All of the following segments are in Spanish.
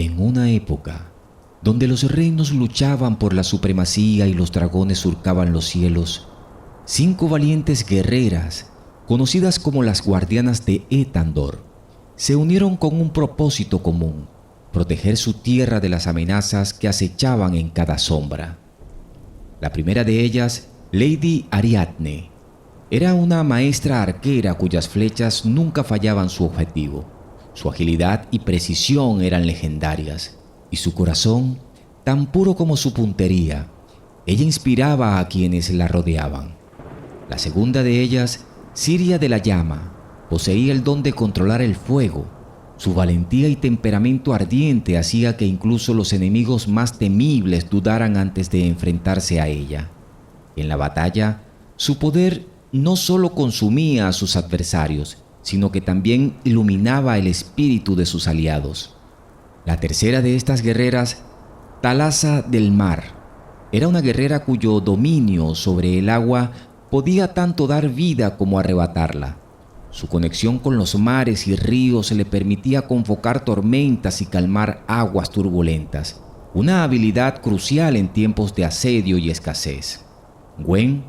En una época donde los reinos luchaban por la supremacía y los dragones surcaban los cielos, 5 valientes guerreras, conocidas como las guardianas de Etandor, se unieron con un propósito común: proteger su tierra de las amenazas que acechaban en cada sombra. La primera de ellas, Lady Ariadne, era una maestra arquera cuyas flechas nunca fallaban su objetivo. Su agilidad y precisión eran legendarias, y su corazón, tan puro como su puntería, ella inspiraba a quienes la rodeaban. La segunda de ellas, Siria de la Llama, poseía el don de controlar el fuego. Su valentía y temperamento ardiente hacía que incluso los enemigos más temibles dudaran antes de enfrentarse a ella. En la batalla, su poder no solo consumía a sus adversarios, sino que también iluminaba el espíritu de sus aliados. La tercera de estas guerreras, Thalassa del Mar, era una guerrera cuyo dominio sobre el agua podía tanto dar vida como arrebatarla. Su conexión con los mares y ríos le permitía convocar tormentas y calmar aguas turbulentas, una habilidad crucial en tiempos de asedio y escasez. Gwen,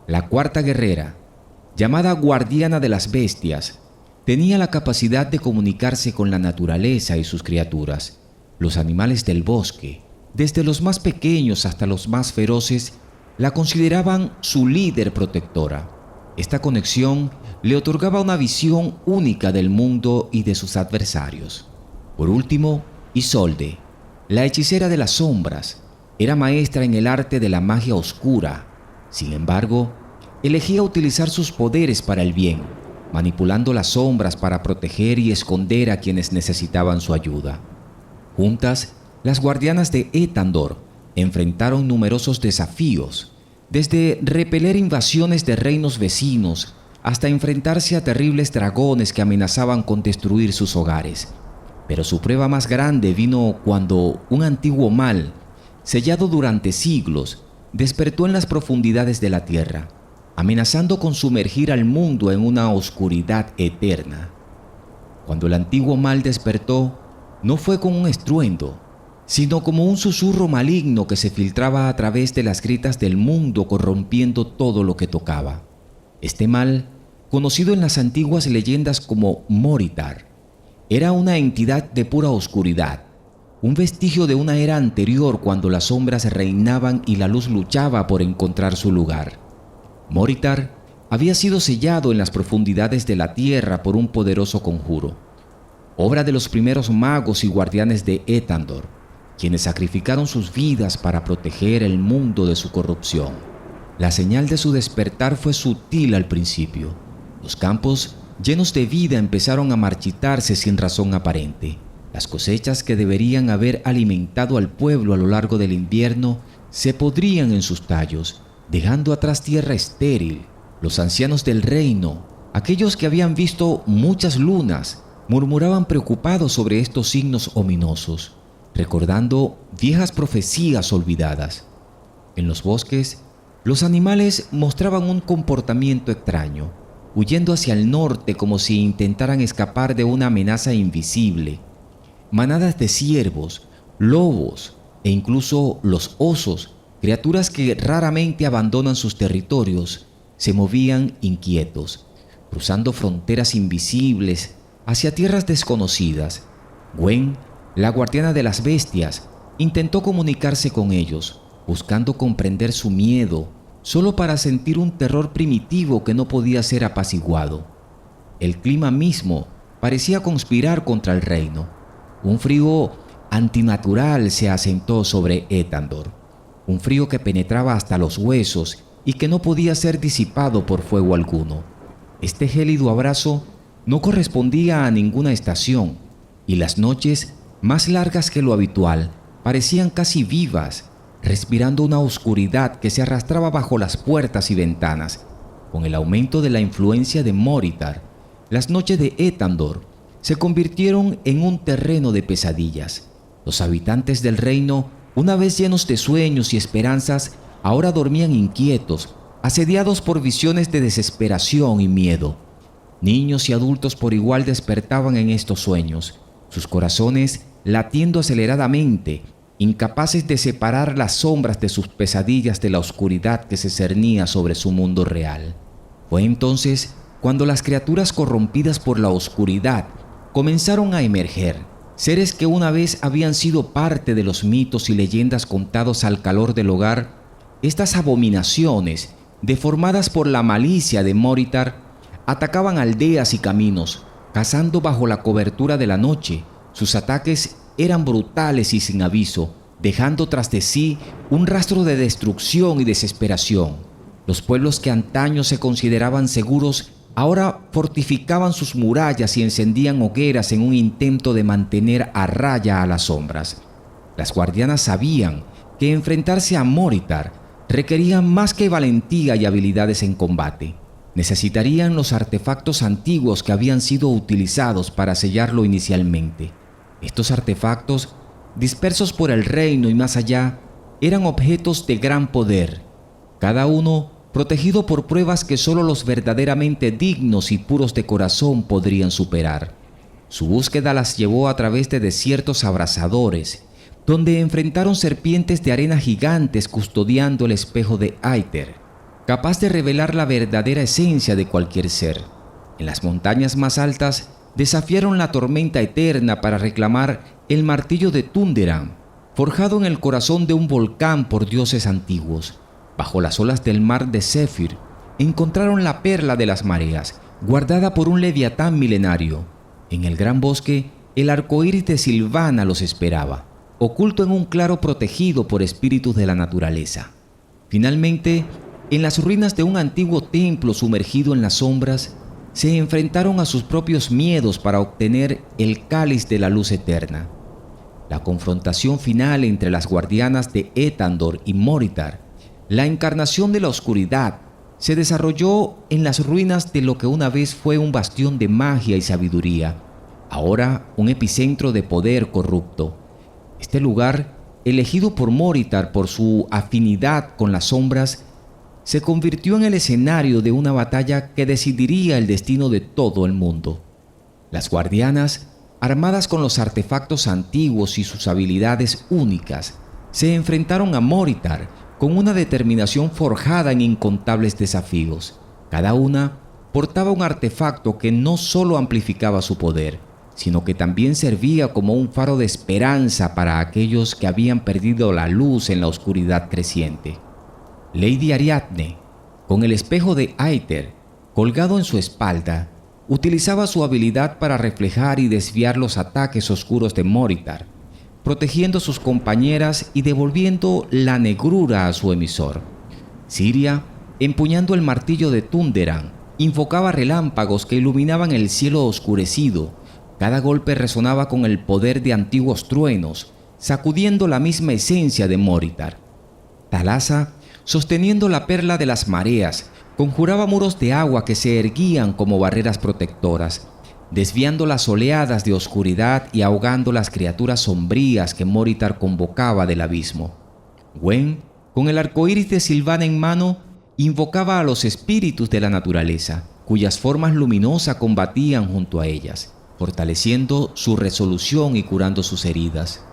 la cuarta guerrera, llamada Guardiana de las Bestias, tenía la capacidad de comunicarse con la naturaleza y sus criaturas. Los animales del bosque, desde los más pequeños hasta los más feroces, la consideraban su líder protectora. Esta conexión le otorgaba una visión única del mundo y de sus adversarios. Por último, Isolde, la hechicera de las sombras, era maestra en el arte de la magia oscura. Sin embargo, elegía utilizar sus poderes para el bien, manipulando las sombras para proteger y esconder a quienes necesitaban su ayuda. Juntas, las guardianas de Etandor enfrentaron numerosos desafíos, desde repeler invasiones de reinos vecinos hasta enfrentarse a terribles dragones que amenazaban con destruir sus hogares. Pero su prueba más grande vino cuando un antiguo mal, sellado durante siglos, despertó en las profundidades de la tierra, amenazando con sumergir al mundo en una oscuridad eterna. Cuando el antiguo mal despertó, no fue con un estruendo, sino como un susurro maligno que se filtraba a través de las grietas del mundo, corrompiendo todo lo que tocaba. Este mal, conocido en las antiguas leyendas como Moritar, era una entidad de pura oscuridad, un vestigio de una era anterior cuando las sombras reinaban y la luz luchaba por encontrar su lugar. Moritar había sido sellado en las profundidades de la tierra por un poderoso conjuro, obra de los primeros magos y guardianes de Etandor, quienes sacrificaron sus vidas para proteger el mundo de su corrupción. La señal de su despertar fue sutil al principio. Los campos llenos de vida empezaron a marchitarse sin razón aparente. Las cosechas que deberían haber alimentado al pueblo a lo largo del invierno se podrían en sus tallos, dejando atrás tierra estéril. Los ancianos del reino, aquellos que habían visto muchas lunas, murmuraban preocupados sobre estos signos ominosos, recordando viejas profecías olvidadas. En los bosques, los animales mostraban un comportamiento extraño, huyendo hacia el norte como si intentaran escapar de una amenaza invisible. Manadas de ciervos, lobos e incluso los osos, criaturas que raramente abandonan sus territorios, se movían inquietos, cruzando fronteras invisibles hacia tierras desconocidas. Gwen, la guardiana de las bestias, intentó comunicarse con ellos, buscando comprender su miedo, solo para sentir un terror primitivo que no podía ser apaciguado. El clima mismo parecía conspirar contra el reino. Un frío antinatural se asentó sobre Etandor, un frío que penetraba hasta los huesos y que no podía ser disipado por fuego alguno. Este gélido abrazo no correspondía a ninguna estación, y las noches, más largas que lo habitual, parecían casi vivas, respirando una oscuridad que se arrastraba bajo las puertas y ventanas. Con el aumento de la influencia de Moritar, las noches de Etandor se convirtieron en un terreno de pesadillas. Los habitantes del reino, una vez llenos de sueños y esperanzas, ahora dormían inquietos, asediados por visiones de desesperación y miedo. Niños y adultos por igual despertaban en estos sueños. Sus corazones latiendo aceleradamente, incapaces de separar las sombras de sus pesadillas de la oscuridad que se cernía sobre su mundo real. Fue entonces cuando las criaturas corrompidas por la oscuridad comenzaron a emerger, seres que una vez habían sido parte de los mitos y leyendas contados al calor del hogar. Estas abominaciones, deformadas por la malicia de Moritar, atacaban aldeas y caminos, cazando bajo la cobertura de la noche. Sus ataques eran brutales y sin aviso, dejando tras de sí un rastro de destrucción y desesperación. Los pueblos que antaño se consideraban seguros ahora fortificaban sus murallas y encendían hogueras en un intento de mantener a raya a las sombras. Las guardianas sabían que enfrentarse a Moritar requería más que valentía y habilidades en combate. Necesitarían los artefactos antiguos que habían sido utilizados para sellarlo inicialmente. Estos artefactos, dispersos por el reino y más allá, eran objetos de gran poder, cada uno protegido por pruebas que solo los verdaderamente dignos y puros de corazón podrían superar. Su búsqueda las llevó a través de desiertos abrasadores, donde enfrentaron serpientes de arena gigantes custodiando el espejo de Aether, capaz de revelar la verdadera esencia de cualquier ser. En las montañas más altas desafiaron la tormenta eterna para reclamar el martillo de Thunderan, forjado en el corazón de un volcán por dioses antiguos. Bajo las olas del mar de Zephyr encontraron la perla de las mareas, guardada por un leviatán milenario. En el gran bosque, el arcoíris de Silvana los esperaba, oculto en un claro protegido por espíritus de la naturaleza. Finalmente, en las ruinas de un antiguo templo sumergido en las sombras, se enfrentaron a sus propios miedos para obtener el cáliz de la luz eterna. La confrontación final entre las guardianas de Ethandor y Moritar, la encarnación de la oscuridad, se desarrolló en las ruinas de lo que una vez fue un bastión de magia y sabiduría, ahora un epicentro de poder corrupto. Este lugar, elegido por Moritar por su afinidad con las sombras, se convirtió en el escenario de una batalla que decidiría el destino de todo el mundo. Las guardianas, armadas con los artefactos antiguos y sus habilidades únicas, se enfrentaron a Moritar con una determinación forjada en incontables desafíos. Cada una portaba un artefacto que no solo amplificaba su poder, sino que también servía como un faro de esperanza para aquellos que habían perdido la luz en la oscuridad creciente. Lady Ariadne, con el espejo de Aether colgado en su espalda, utilizaba su habilidad para reflejar y desviar los ataques oscuros de Moritar, protegiendo a sus compañeras y devolviendo la negrura a su emisor. Siria, empuñando el martillo de Thunderan, invocaba relámpagos que iluminaban el cielo oscurecido. Cada golpe resonaba con el poder de antiguos truenos, sacudiendo la misma esencia de Moritar. Thalassa, sosteniendo la perla de las mareas, conjuraba muros de agua que se erguían como barreras protectoras, desviando las oleadas de oscuridad y ahogando las criaturas sombrías que Moritar convocaba del abismo. Gwen, con el arcoíris de Silvana en mano, invocaba a los espíritus de la naturaleza, cuyas formas luminosas combatían junto a ellas, fortaleciendo su resolución y curando sus heridas.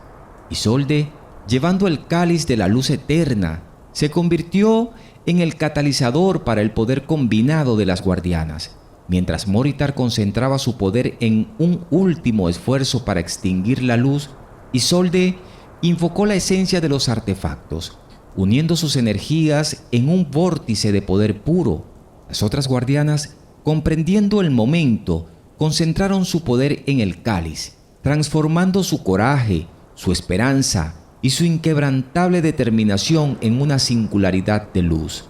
Isolde, llevando el cáliz de la luz eterna, se convirtió en el catalizador para el poder combinado de las guardianas, mientras Moritar concentraba su poder en un último esfuerzo para extinguir la luz. Isolde invocó la esencia de los artefactos, uniendo sus energías en un vórtice de poder puro. Las otras guardianas, comprendiendo el momento, concentraron su poder en el cáliz, transformando su coraje, su esperanza y su inquebrantable determinación en una singularidad de luz.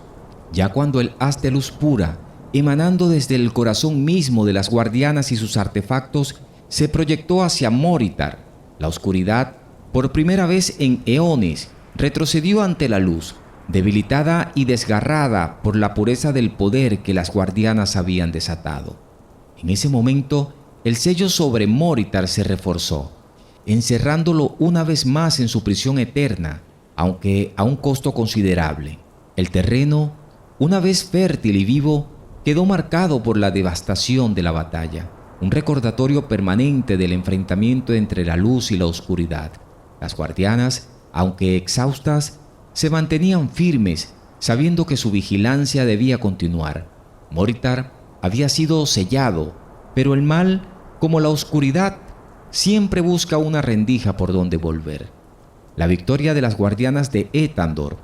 Ya cuando el haz de luz pura, emanando desde el corazón mismo de las guardianas y sus artefactos, se proyectó hacia Moritar, la oscuridad, por primera vez en eones, retrocedió ante la luz, debilitada y desgarrada por la pureza del poder que las guardianas habían desatado. En ese momento, el sello sobre Moritar se reforzó, encerrándolo una vez más en su prisión eterna, aunque a un costo considerable. El terreno, una vez fértil y vivo, quedó marcado por la devastación de la batalla. un recordatorio permanente del enfrentamiento entre la luz y la oscuridad. Las guardianas, aunque exhaustas, se mantenían firmes, sabiendo que su vigilancia debía continuar. Moritar había sido sellado, pero el mal, como la oscuridad, siempre busca una rendija por donde volver. La victoria de las guardianas de Ethandor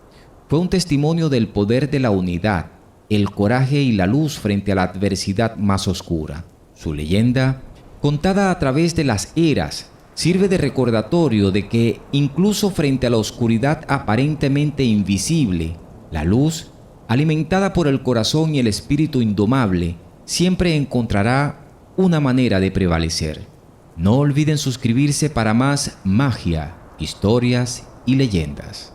fue un testimonio del poder de la unidad, el coraje y la luz frente a la adversidad más oscura. Su leyenda, contada a través de las eras, sirve de recordatorio de que, incluso frente a la oscuridad aparentemente invisible, la luz, alimentada por el corazón y el espíritu indomable, siempre encontrará una manera de prevalecer. No olviden suscribirse para más magia, historias y leyendas.